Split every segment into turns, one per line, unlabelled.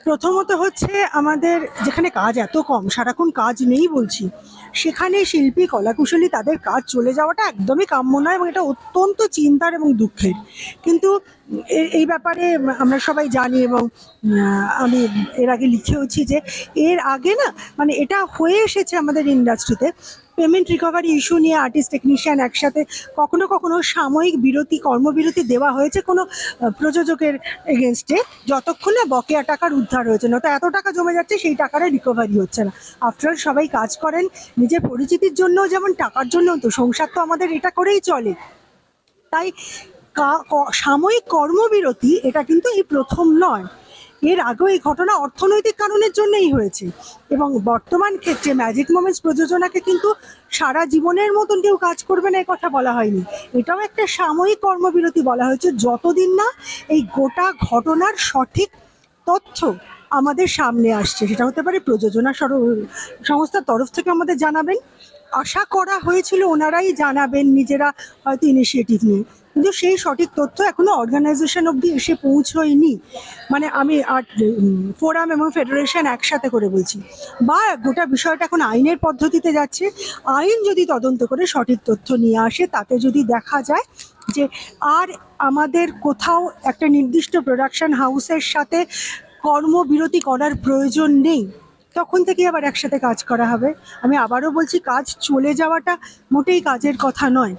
প্রথমত হচ্ছে আমাদের যেখানে কাজ এত কম, সারাক্ষণ কাজ নেই বলছি, সেখানে শিল্পী কলাকুশলী তাদের কাজ চলে যাওয়াটা একদমই কাম্য নয় এবং এটা অত্যন্ত চিন্তার এবং দুঃখের। কিন্তু এই ব্যাপারে আমরা সবাই জানি এবং আমি এর আগে লিখেওছি যে এর আগে না, মানে এটা হয়ে এসেছে আমাদের ইন্ডাস্ট্রিতে। পেমেন্ট রিকভারি ইস্যু নিয়ে আর্টিস্ট টেকনিশিয়ান একসাথে কখনো কখনো সাময়িক বিরতি, কর্মবিরতি দেওয়া হয়েছে কোনো প্রযোজকের এগেনস্টে, যতক্ষণ না বকেয়া টাকার উদ্ধার হয়েছে। না তো এত টাকা জমে যাচ্ছে, সেই টাকাটা রিকভারি হচ্ছে না। আফটার সবাই কাজ করেন নিজের পরিচিতির জন্য, যেমন টাকার জন্য, তো সংসার তো আমাদের এটা করেই চলে। তাই সাময়িক কর্মবিরতি এটা কিন্তু এই প্রথম নয়, এর আগেও এই ঘটনা অর্থনৈতিক কারণের জন্যই হয়েছে। এবং বর্তমান ক্ষেত্রে ম্যাজিক মোমেন্টস প্রযোজনাকে কিন্তু সারা জীবনের মতন কেউ কাজ করবে না এ কথা বলা হয়নি, এটাও একটা সাময়িক কর্মবিরতি বলা হয়েছে, যতদিন না এই গোটা ঘটনার সঠিক তথ্য আমাদের সামনে আসছে। সেটা হতে পারে প্রযোজনা সংস্থার তরফ থেকে আমাদের জানাবেন, আশা করা হয়েছিল ওনারাই জানাবেন নিজেরা হয়তো ইনিশিয়েটিভ নিয়ে, কিন্তু সেই সঠিক তথ্য এখনো অর্গানাইজেশন অবধি এসে পৌঁছয়নি। মানে আমি আর্ট ফোরাম এবং ফেডারেশন একসাথে করে বলছি, বা গোটা বিষয়টা এখন আইনের পদ্ধতিতে যাচ্ছে। আইন যদি তদন্ত করে সঠিক তথ্য নিয়ে আসে, তাতে যদি দেখা যায় যে আর আমাদের কোথাও একটা নির্দিষ্ট প্রোডাকশন হাউসের সাথে কর্মবিরতি করার প্রয়োজন নেই, তখন থেকে আবার একসাথে কাজ করা হবে। আমি আবারও বলছি, কাজ চলে যাওয়াটা মোটেই কাজের কথা নয়,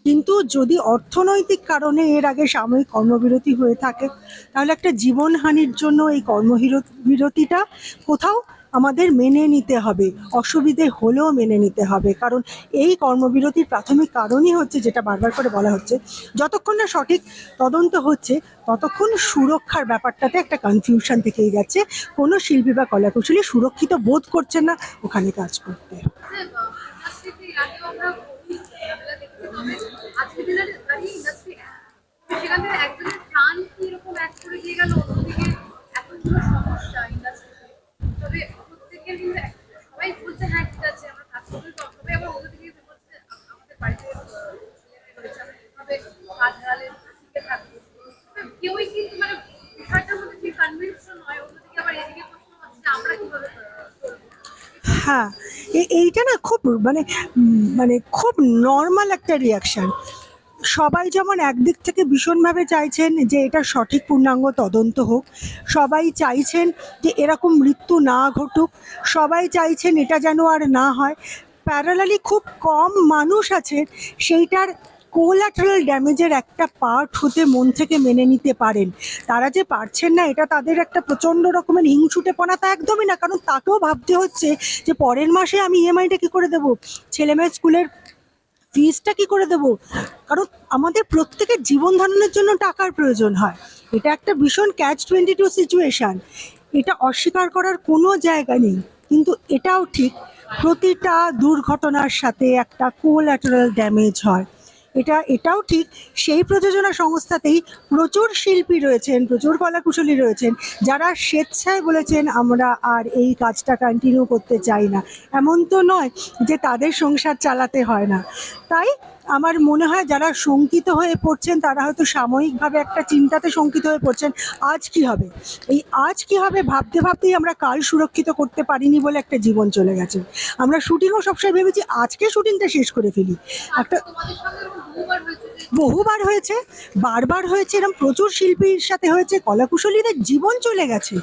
কিন্তু যদি অর্থনৈতিক কারণে এর আগে সাময়িক কর্মবিরতি হয়ে থাকে, তাহলে একটা জীবনহানির জন্য এই কর্মবিরতিটা কোথাও আমাদের মেনে নিতে হবে, অসুবিধে হলেও মেনে নিতে হবে। কারণ এই কর্মবিরতির প্রাথমিক কারণই হচ্ছে, যেটা বারবার করে বলা হচ্ছে, যতক্ষণ না সঠিক তদন্ত হচ্ছে ততক্ষণ সুরক্ষার ব্যাপারটাতে একটা কনফিউশন থেকেই যাচ্ছে। কোনো শিল্পী বা কলাকুশলী সুরক্ষিত বোধ করছেন না ওখানে কাজ করতে।
আজকের দিনের দাঁড়িয়ে ইন্ডাস্ট্রি সেখানে একজনের প্রাণ কি এরকম এক করে দিয়ে গেল, অন্যদিকে এতগুলো সমস্যা ইন্ডাস্ট্রিতে। তবে প্রত্যেকের কিন্তু সবাই বলছে হ্যাঁ ঠিক আছে আমরা কাজ করতে, তবে আবার অন্যদিকে বলছে আমাদের বাড়িতে রয়েছে আমরা কিভাবে কাজ হারালে শিখে থাকবো। কেউই কিন্তু মানে বিষয়টার মধ্যে ঠিক কনভিন্স নয়, অন্যদিকে আবার এদিকে প্রশ্ন হচ্ছে আমরা কিভাবে
হ্যাঁ, এইটা না খুব মানে মানে খুব নর্মাল একটা রিয়াকশান। সবাই যেমন একদিক থেকে ভীষণভাবে চাইছেন যে এটা সঠিক পূর্ণাঙ্গ তদন্ত হোক, সবাই চাইছেন যে এরকম মৃত্যু না ঘটুক, সবাই চাইছেন এটা যেন আর না হয়। প্যারালালি খুব কম মানুষ আছেন সেইটার কোলাটারাল ড্যামেজের একটা পার্ট হতে মন থেকে মেনে নিতে পারেন। তারা যে পারছেন না এটা তাদের একটা প্রচণ্ড রকমের হিংসুটেপনা, তা একদমই না। কারণ তাকেও ভাবতে হচ্ছে যে পরের মাসে আমি ইএমআইটা কী করে দেবো, ছেলেমেয়ের স্কুলের ফিজটা কী করে দেবো। কারণ আমাদের প্রত্যেকের জীবন ধারণের জন্য টাকার প্রয়োজন হয়। এটা একটা ভীষণ catch-22 সিচুয়েশান, এটা অস্বীকার করার কোনো জায়গা নেই। কিন্তু এটাও ঠিক, প্রতিটা দুর্ঘটনার সাথে একটা কোলাটারাল ড্যামেজ হয়। এটাও ঠিক, সেই প্রযোজনা সংস্থাতেই প্রচুর শিল্পী রয়েছেন, প্রচুর কলাকুশলী রয়েছেন, যারা স্বেচ্ছায় বলেছেন আমরা আর এই কাজটা কন্টিনিউ করতে চাই না। এমন তো নয় যে তাদের সংসার চালাতে হয় না। তাই আমার মনে হয় যারা শঙ্কিত হয়ে পড়ছেন তারা হয়তো সাময়িকভাবে একটা চিন্তাতে শঙ্কিত হয়ে পড়ছেন, আজ কি হবে। এই আজ কি হবে ভাবতে ভাবতেই আমরা কাল সুরক্ষিত করতে পারিনি বলে একটা জীবন চলে গেছে। আমরা শুটিংও সবসময় ভেবেছি আজকে শুটিংটা শেষ করে ফেলি। একটা
তোমাদের সঙ্গে বহুবার হয়েছে যে
বহুবার হয়েছে, বারবার হয়েছে, এরকম প্রচুর শিল্পীর সাথে হয়েছে, কলাকুশলীদের জীবন চলে গেছে।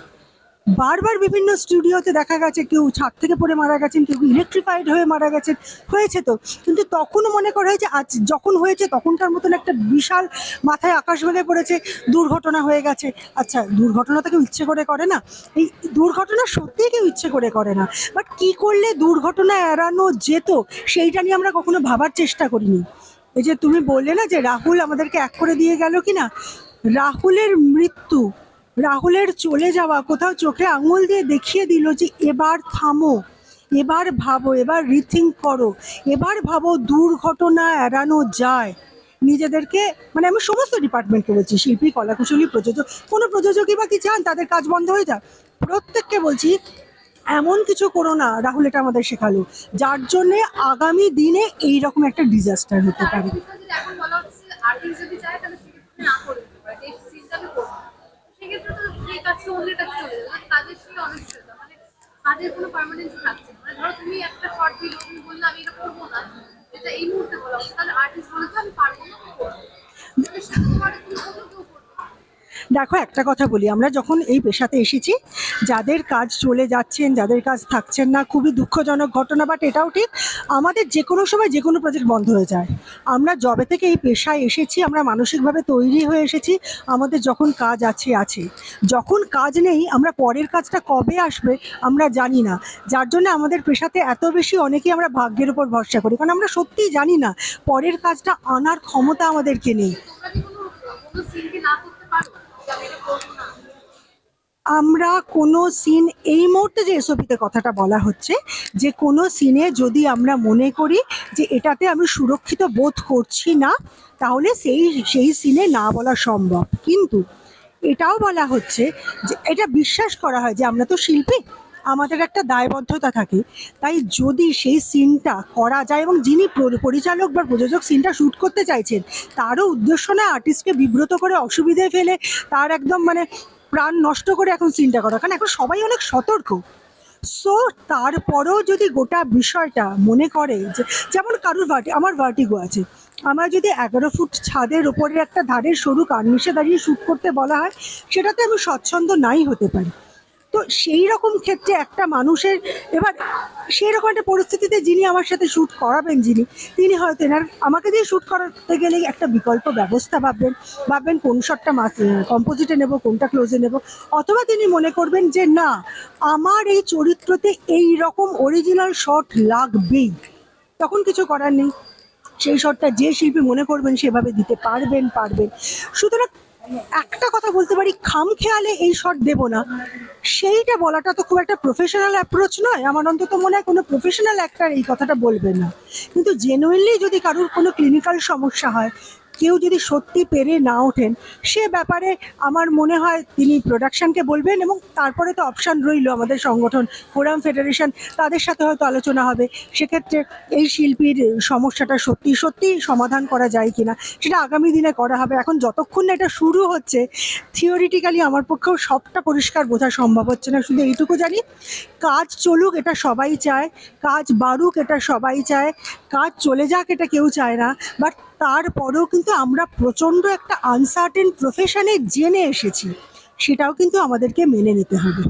বারবার বিভিন্ন স্টুডিওতে দেখা গেছে কেউ ছাদ থেকে পড়ে মারা গেছেন, কেউ ইলেকট্রিফাইড হয়ে মারা গেছেন, হয়েছে তো। কিন্তু তখনও মনে করা হয়েছে আজ যখন হয়েছে তখনকার মতন একটা বিশাল মাথায় আকাশ ভেঙে পড়েছে, দুর্ঘটনা হয়ে গেছে। আচ্ছা, দুর্ঘটনা তো কেউ ইচ্ছে করে করে না, এই দুর্ঘটনা সত্যিই কেউ ইচ্ছে করে করে না, বাট কী করলে দুর্ঘটনা এড়ানো যেত সেইটা নিয়ে আমরা কখনো ভাবার চেষ্টা করিনি। এই যে তুমি বললে না যে রাহুল আমাদেরকে এক করে দিয়ে গেল কি না, রাহুলের মৃত্যু, রাহুলের চলে যাওয়া কোথাও চোখে আঙুল দিয়ে দেখিয়ে দিল যে এবার থামো, এবার ভাবো, এবার রিথিঙ্ক করো, এবার ভাবো দুর্ঘটনা এড়ানো যায়। নিজেদেরকে, মানে আমি সমস্ত ডিপার্টমেন্টকে বলছি, শিল্পী, কলাকুশলী, প্রযোজক, কোনো প্রযোজকই বা কি চান তাদের কাজ বন্ধ হয়ে যাক? প্রত্যেককে বলছি এমন কিছু করো না, রাহুল এটা আমাদের শেখালো, যার জন্যে আগামী দিনে এইরকম একটা ডিজাস্টার হতে পারে।
এখন বলা হচ্ছে আর্টিস্ট যদি চায় তাহলে সেক্ষেত্রে না করে দিতে পারে, এই সিনটা আমি করবো, সেক্ষেত্রে তো কাজটা অন্যের কাছে চলে যাবে, মানে কাজের সেই অনিশ্চয়তা, মানে কাজের কোনো পার্মানেন্স থাকছে না। মানে ধরো তুমি একটা শর্ট দিলো, তুমি বললে আমি এটা করবো না, এটা এই মুহূর্তে বলা হচ্ছে, তাহলে আর্টিস্ট বলে তো আমি পারবো না, আমি করবো। তাহলে সেটা তোমার তুমি অন্য কেউ করবে।
দেখো একটা কথা বলি, আমরা যখন এই পেশাতে এসেছি, যাদের কাজ চলে যাচ্ছেন, যাদের কাজ থাকছেন না, খুবই দুঃখজনক ঘটনা। বাট এটাও ঠিক, আমাদের যে কোনো সময় যে কোনো প্রজেক্ট বন্ধ হয়ে যায়। আমরা যবে থেকে এই পেশায় এসেছি, আমরা মানসিকভাবে তৈরি হয়ে এসেছি, আমাদের যখন কাজ আছে আছে, যখন কাজ নেই আমরা পরের কাজটা কবে আসবে আমরা জানি না। যার জন্য আমাদের পেশাতে এত বেশি অনেকেই আমরা ভাগ্যের উপর ভরসা করি, কারণ আমরা সত্যিই জানি না পরের কাজটা আনার ক্ষমতা আমাদেরকে নেই।
তোমরা কি কোনো সিন কি না করতে পারো যে আমি এটা করবো না?
আমরা কোনো সিন, এই মুহূর্তে যে এসওপিতে কথাটা বলা হচ্ছে, যে কোনো সিনে যদি আমরা মনে করি যে এটাতে আমি সুরক্ষিত বোধ করছি না, তাহলে সেই সেই সিনে না বলা সম্ভব। কিন্তু এটাও বলা হচ্ছে যে এটা বিশ্বাস করা হয় যে আমরা তো শিল্পী, আমাদের একটা দায়বদ্ধতা থাকে। তাই যদি সেই সিনটা করা যায়, এবং যিনি পরিচালক বা প্রযোজক সিনটা শ্যুট করতে চাইছেন, তারও উদ্দেশ্য না আর্টিস্টকে বিব্রত করে অসুবিধায় ফেলে তার একদম মানে প্রাণ নষ্ট করে এখন সিনটা করা, কারণ এখন সবাই অনেক সতর্ক। সো তারপরেও যদি গোটা বিষয়টা মনে করে যে, যেমন কারুর আমার ভার্টিগো আছে, আমার যদি 11 ফুট ছাদের ওপরের একটা ধারের সরু কার্নিশে দাঁড়িয়ে শ্যুট করতে বলা হয়, সেটাতে আমি স্বচ্ছন্দ নাই হতে পারি। তো সেই রকম ক্ষেত্রে একটা মানুষের, এবার সেই রকম একটা পরিস্থিতিতে যিনি আমার সাথে শ্যুট করাবেন, তিনি হয়তো আমাকে দিয়ে শ্যুট করাতে গেলেই একটা বিকল্প ব্যবস্থা ভাববেন কোন শটটা কম্পোজিটে নেব, কোনটা ক্লোজে নেব। অথবা তিনি মনে করবেন যে না, আমার এই চরিত্রতে এই রকম অরিজিনাল শট লাগবেই, তখন কিছু করার নেই। সেই শটটা যে শিল্পী মনে করবেন সেভাবে দিতে পারবেন। সুতরাং একটা কথা বলতে পারি, খামখেয়ালে এই শট দেব না, সেইটা বলাটা তো খুব একটা প্রফেশনাল অ্যাপ্রোচ নয়। আমার অন্তত মনে হয় কোনো প্রফেশনাল অ্যাক্টর এই কথাটা বলবে না। কিন্তু জেনুইনলি যদি কারোর কোনো ক্লিনিক্যাল সমস্যা হয়, কেউ যদি সত্যি পেরে না ওঠেন, সে ব্যাপারে আমার মনে হয় তিনি প্রোডাকশনকে বলবেন, এবং তারপরে তো অপশান রইল আমাদের সংগঠন ফোরাম ফেডারেশন, তাদের সাথে হয়তো আলোচনা হবে। সেক্ষেত্রে এই শিল্পীর সমস্যাটা সত্যি সমাধান করা যায় কিনা সেটা আগামী দিনে করা হবে। এখন যতক্ষণ না এটা শুরু হচ্ছে, থিওরিটিক্যালি আমার পক্ষেও সবটা পরিষ্কার বোঝা সম্ভব হচ্ছে না। শুধু এইটুকু জানি, কাজ চলুক এটা সবাই চায়, কাজ বাড়ুক এটা সবাই চায়, কাজ চলে যাক এটা কেউ চায় না। বাট তারপরেও কিন্তু আমরা প্রচণ্ড একটা আনসার্টেন প্রফেশনে জেনে এসেছি, সেটাও কিন্তু আমাদেরকে মেনে নিতে হবে।